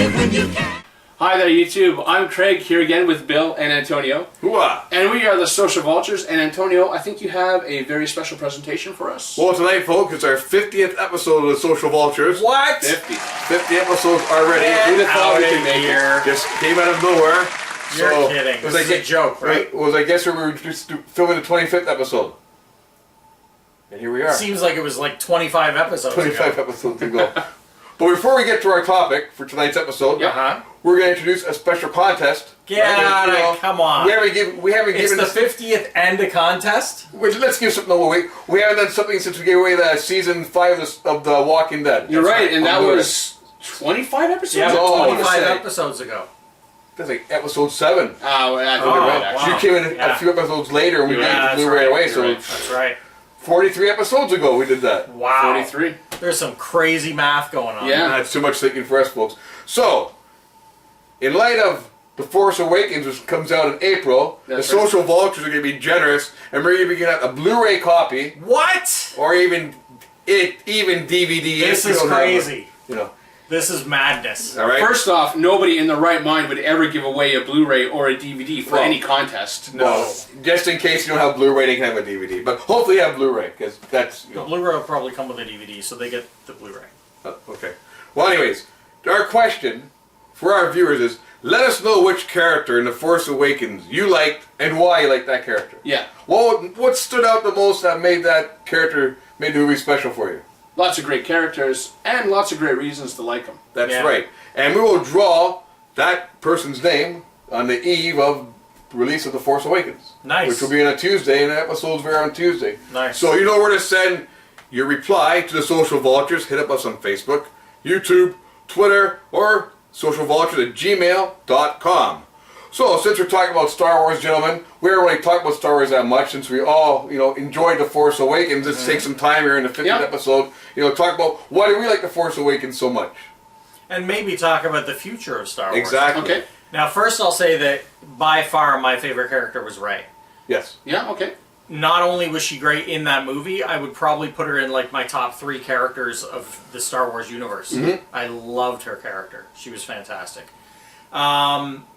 Hi there, YouTube. I'm Craig here again with Bill and Antonio. Hooah! And we are the Social Vultures. And Antonio, I think you have a very special presentation for us. Well, tonight, folks, it's our 50th episode of the Social Vultures. What? 50. 50 episodes already. Get out of make here. Just came out of nowhere. You're kidding. This is a joke, right? It was, I guess, we were just filming the 25th episode. And here we are. Seems like it was like 25 episodes 25 ago. episodes ago. But before we get to our topic for tonight's episode, we're going to introduce a special contest. Get out of it, come on. We haven't given It's the 50th and a contest? Let's give something away. We haven't done something since we gave away the season 5 of The Walking Dead. You're right, and that was 25 episodes? Yeah, No, 25 episodes ago. That's like episode 7. Oh, I think Oh, you're right, actually. She came in a few episodes later and we did the Blu-ray away, so That's right. 43 episodes ago we did that. Wow. 43. There's some crazy math going on. Yeah. That's too much thinking for us, folks. So, in light of The Force Awakens, which comes out in April, the Social Vultures are going to be generous, and we're going to get a Blu-ray copy. What? Or even DVD. This is crazy. You know. This is madness. All right. First off, nobody in the right mind would ever give away a Blu-ray or a DVD for any contest. No. Well, just in case you don't have Blu-ray, they can have a DVD. But hopefully you have Blu-ray, because that's, The Blu-ray will probably come with a DVD, so they get the Blu-ray. Okay. Well, anyways, our question for our viewers is, let us know which character in The Force Awakens you liked and why you liked that character. Yeah. What stood out the most that made that character, made the movie special for you? Lots of great characters and lots of great reasons to like them. That's right. And we will draw that person's name on the eve of release of The Force Awakens. Nice. Which will be on a Tuesday, and the episodes will be on Tuesday. Nice. So you know where to send your reply to the Social Vultures. Hit up us on Facebook, YouTube, Twitter, or socialvultures@gmail.com. So, since we're talking about Star Wars, gentlemen, we don't really talk about Star Wars that much since we all, enjoyed The Force Awakens. Let's take some time here in the 50th episode, talk about why do we like The Force Awakens so much. And maybe talk about the future of Star Wars. Exactly. Okay. Now, first I'll say that by far my favorite character was Rey. Yes. Yeah, okay. Not only was she great in that movie, I would probably put her in like my top 3 characters of the Star Wars universe. I loved her character. She was fantastic.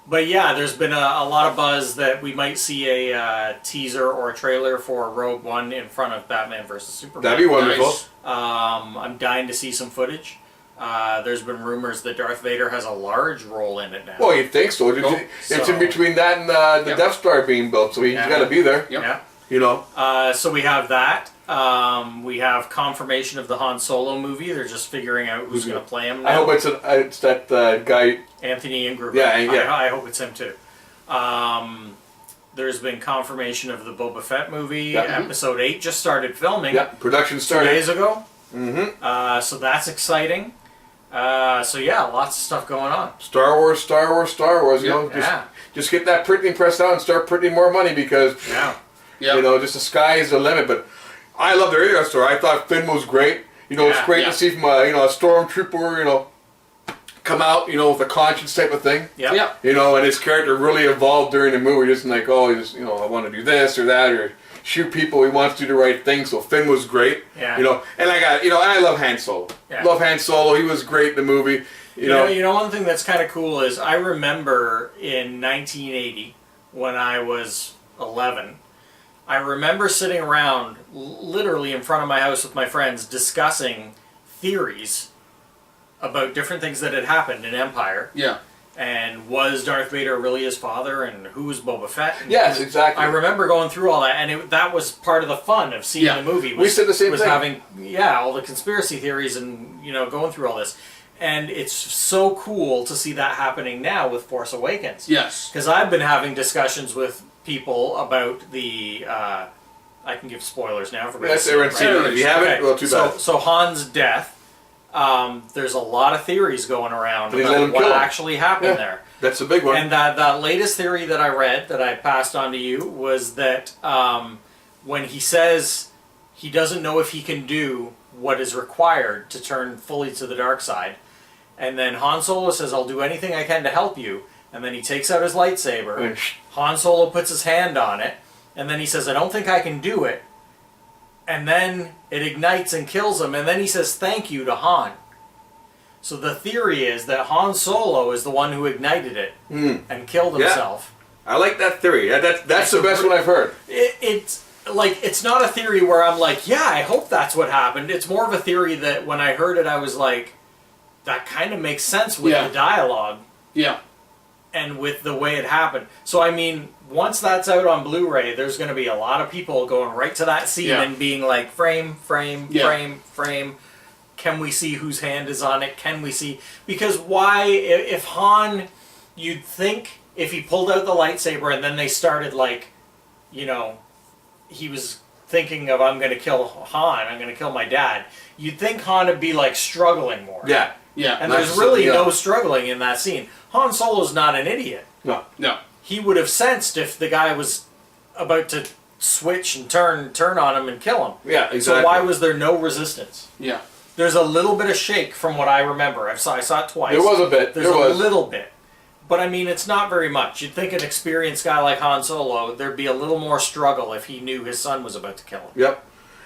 But yeah, there's been a lot of buzz that we might see a teaser or a trailer for Rogue One in front of Batman vs. Superman. That'd be wonderful. Nice. I'm dying to see some footage. There's been rumors that Darth Vader has a large role in it now. Well, you'd think so. It's in between that and the Death Star being built, so he's got to be there. Yep. Yeah. So we have that. We have confirmation of the Han Solo movie. They're just figuring out who's going to play him now. I hope it's that guy. Anthony Ingram. Yeah. I hope it's him too. There's been confirmation of the Boba Fett movie. Episode 8 just started filming. Yeah, production started 2 days ago. So that's exciting. So yeah, lots of stuff going on. Star Wars. Just get that printing press out and start printing more money because just the sky is the limit. But I love their radio story. I thought Finn was great. It's great to see from a stormtrooper, come out, with a conscience type of thing. Yeah. And his character really evolved during the movie. Just like, I want to do this or that or shoot people. He wants to do the right thing. So Finn was great. Yeah. And I love Han Solo. Yeah. Love Han Solo. He was great in the movie. You know, one thing that's kind of cool is I remember in 1980 when I was 11. I remember sitting around, literally in front of my house with my friends, discussing theories about different things that had happened in Empire. Yeah. And was Darth Vader really his father? And who was Boba Fett? And yes, exactly. I remember going through all that, and that was part of the fun of seeing the movie. We said the same thing. Having all the conspiracy theories and going through all this. And it's so cool to see that happening now with Force Awakens. Yes. Because I've been having discussions with people about the... I can give spoilers now. Yes, everyone's seen it. If you haven't, well, too bad. So Han's death, there's a lot of theories going around about what actually happened there. That's a big one. And that latest theory that I read, that I passed on to you, was that when he says he doesn't know if he can do what is required to turn fully to the dark side, and then Han Solo says, "I'll do anything I can to help you," and then he takes out his lightsaber, Han Solo puts his hand on it, and then he says, "I don't think I can do it," and then it ignites and kills him, and then he says thank you to Han. So the theory is that Han Solo is the one who ignited it and killed himself. I like that theory. That's the best one I've heard. It's like, it's not a theory where I'm like, yeah, I hope that's what happened. It's more of a theory that when I heard it, I was like, that kind of makes sense with the dialogue. Yeah. And with the way it happened. So, I mean, once that's out on Blu-ray, there's going to be a lot of people going right to that scene and being like, frame, frame, frame, frame. Can we see whose hand is on it? Can we see? Because why, if Han, you'd think if he pulled out the lightsaber and then they started like, you know, he was thinking of, I'm going to kill Han, I'm going to kill my dad, you'd think Han would be like struggling more. Yeah. Yeah. And there's really no struggling in that scene. Han Solo's not an idiot. No. No. He would have sensed if the guy was about to switch and turn on him and kill him. Yeah, exactly. So why was there no resistance? Yeah. There's a little bit of shake from what I remember. I saw it twice. There was a bit. There's a little bit. But I mean, it's not very much. You'd think an experienced guy like Han Solo, there'd be a little more struggle if he knew his son was about to kill him. Yep.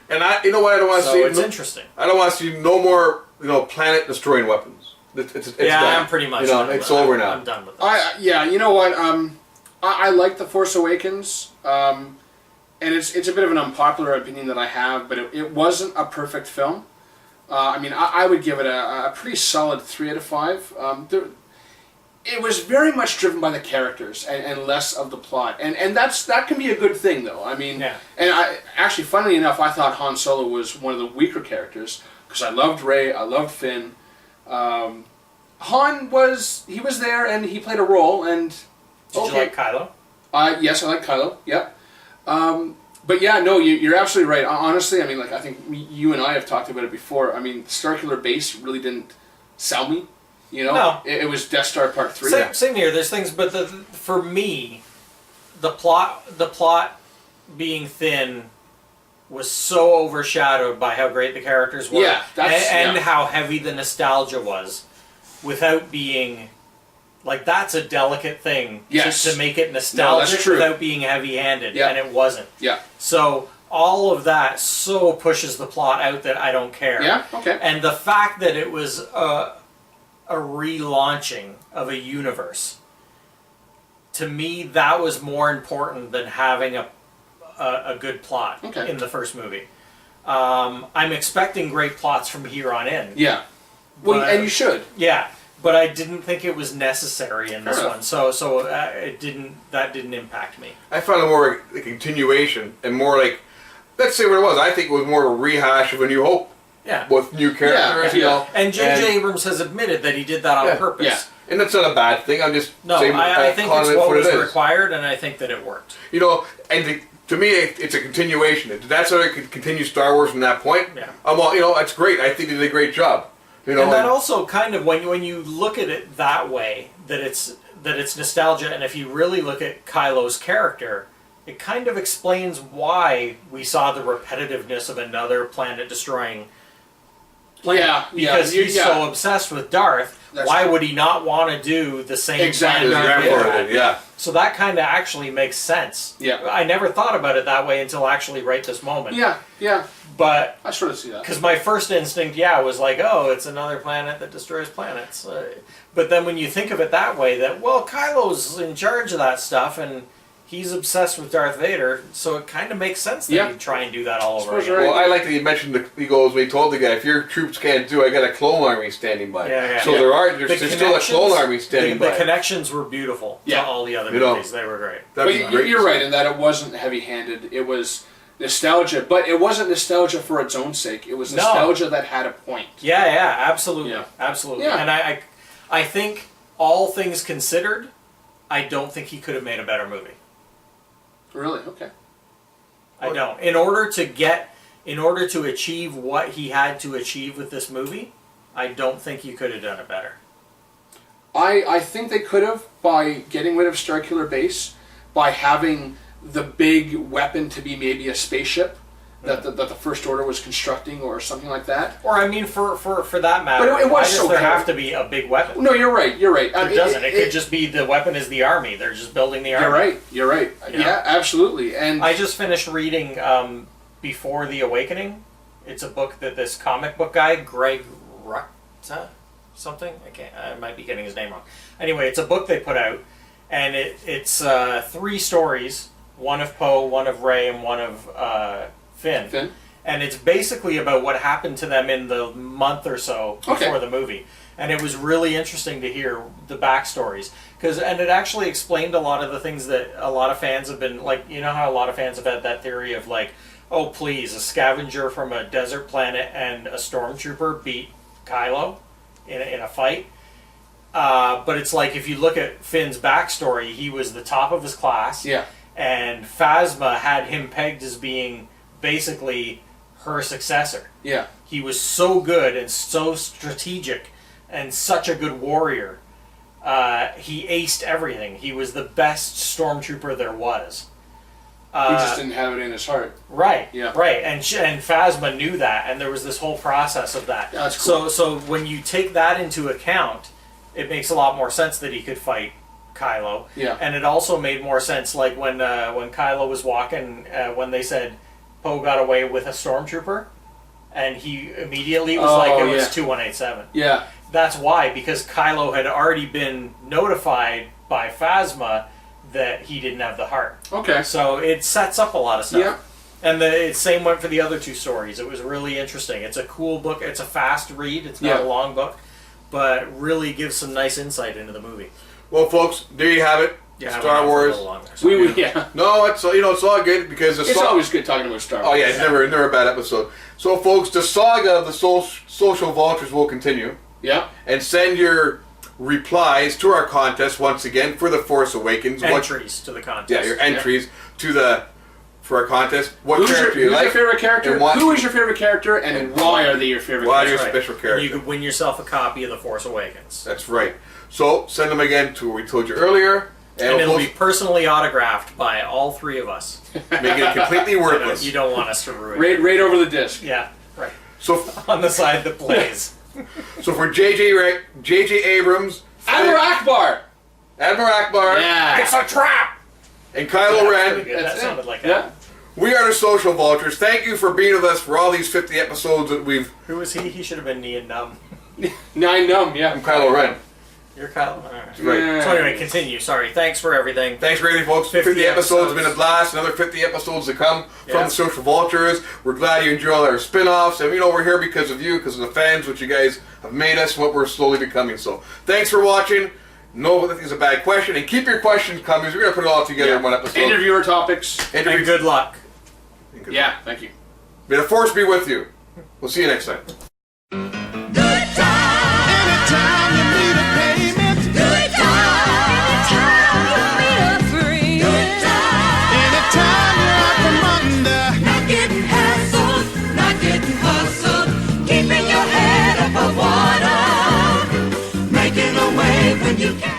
And you know what I don't want to see? So it's interesting. I don't want to see no more, planet-destroying weapons. It's yeah, done. I'm pretty much done. It's over now. I'm done with that. You know what? I like The Force Awakens, and it's a bit of an unpopular opinion that I have, but it wasn't a perfect film. I mean, I would give it a pretty solid 3 out of 5. It was very much driven by the characters and less of the plot, and that can be a good thing, though. I mean, and actually, funnily enough, I thought Han Solo was one of the weaker characters because I loved Rey, I loved Finn. Han was there and he played a role. And did you like Kylo? Yes, I like Kylo. Yep. But yeah, no, you're absolutely right. Honestly, I mean, like I think you and I have talked about it before. I mean, Starkiller Base really didn't sell me. No. It was Death Star Part 3. Same here. There's things, but for me, the plot being thin was so overshadowed by how great the characters were, and how heavy the nostalgia was, without being like, that's a delicate thing to make it nostalgic without being heavy-handed, and it wasn't. Yeah. So all of that so pushes the plot out that I don't care. Yeah. Okay. And the fact that it was a relaunching of a universe, to me, that was more important than having a good plot in the first movie. I'm expecting great plots from here on in. Yeah. Well, and you should. Yeah, but I didn't think it was necessary in this one. So that didn't impact me. I found it more a continuation and more like, let's say what it was. I think it was more of a rehash of A New Hope. Yeah. With new characters, And J.J. Abrams has admitted that he did that on purpose. Yeah. And that's not a bad thing. I'm just saying, I think it's what was required, and I think that it worked. And to me, it's a continuation. That's how it could continue Star Wars from that point. Yeah. That's great. I think they did a great job. And that also kind of, when you look at it that way, that it's nostalgia, and if you really look at Kylo's character, it kind of explains why we saw the repetitiveness of another planet-destroying planet. Because he's so obsessed with Darth. Why would he not want to do the same exactly planet? Yeah. So that kind of actually makes sense. Yeah. I never thought about it that way until actually right this moment. Yeah. Yeah. But I sort of see that. Because my first instinct, was like, oh, it's another planet that destroys planets. But then when you think of it that way, that, well, Kylo's in charge of that stuff, and he's obsessed with Darth Vader, so it kind of makes sense that he'd try and do that all over again. Well, I like that he mentioned he told the guy, if your troops can't do it, I got a clone army standing by. Yeah. So there's still a clone army standing by. The connections were beautiful to all the other movies. They were great. But you're right in that it wasn't heavy-handed. It was nostalgia, but it wasn't nostalgia for its own sake. It was nostalgia that had a point. Yeah, absolutely. Yeah. Absolutely. Yeah. And I think, all things considered, I don't think he could have made a better movie. Really? Okay. I don't. In order to achieve what he had to achieve with this movie, I don't think he could have done it better. I think they could have, by getting rid of Starkiller Base, by having the big weapon to be maybe a spaceship that the First Order was constructing or something like that. Or, I mean, for that matter, but why does there have to be a big weapon? No, you're right. It doesn't. It could just be the weapon is the army. They're just building the army. You're right. Yeah, absolutely. And I just finished reading Before the Awakening. It's a book that this comic book guy, Greg Rucka, something. I might be getting his name wrong. Anyway, it's a book they put out, and it's 3 stories. One of Poe, one of Rey, and one of Finn. And it's basically about what happened to them in the month or so before the movie. And it was really interesting to hear the backstories. And it actually explained a lot of the things that a lot of fans have been, like, you know how a lot of fans have had that theory of, like, oh, please, a scavenger from a desert planet and a stormtrooper beat Kylo in a fight? But it's like, if you look at Finn's backstory, he was the top of his class. Yeah. And Phasma had him pegged as being basically her successor. Yeah. He was so good and so strategic and such a good warrior. He aced everything. He was the best stormtrooper there was. He just didn't have it in his heart. Right. Yeah. Right. And Phasma knew that, and there was this whole process of that. That's cool. So when you take that into account, it makes a lot more sense that he could fight Kylo. Yeah. And it also made more sense, like when Kylo was walking, when they said Poe got away with a stormtrooper, and he immediately was like, it was 2187. Yeah. That's why, because Kylo had already been notified by Phasma that he didn't have the heart. Okay. So it sets up a lot of stuff. Yeah. And the same went for the other 2 stories. It was really interesting. It's a cool book. It's a fast read. It's not a long book, but really gives some nice insight into the movie. Well, folks, there you have it. Yeah, Star Wars. No, it's it's all good because it's always good talking about Star Wars. Oh yeah, it's never a bad episode. So, folks, the saga of the social vultures will continue. Yeah. And send your replies to our contest once again for the Force Awakens. Entries to the contest. Yeah, your entries for our contest. What character you like? Who's your favorite character? Who is your favorite character, and why are they your favorite? Why are your special character? And you could win yourself a copy of the Force Awakens. That's right. So send them again to what we told you earlier. And it'll be personally autographed by all 3 of us. Making it completely worthless. You don't want us to ruin it. Right over the disc. Yeah, right. So on the side that plays. So for J.J. Abrams, Admiral Akbar. Yeah. It's a trap. And Kylo Ren. That sounded like that. We are the Social Vultures. Thank you for being with us for all these 50 episodes that we've... Who was he? He should have been Nien Numb. Nien Numb, yeah. I'm Kylo Ren. You're Kylo. All right. Right. So anyway, continue. Sorry. Thanks for everything. Thanks for everything, folks. 50 episodes have been a blast. Another 50 episodes to come from the Social Vultures. We're glad you enjoy all our spin-offs. And we're here because of you, because of the fans, which you guys have made us, what we're slowly becoming. So thanks for watching. No, that is a bad question. And keep your questions coming. We're going to put it all together in one episode. Interviewer topics. And good luck. Yeah, thank you. May the Force be with you. We'll see you next time. Keeping your head above water, making a wave when you can.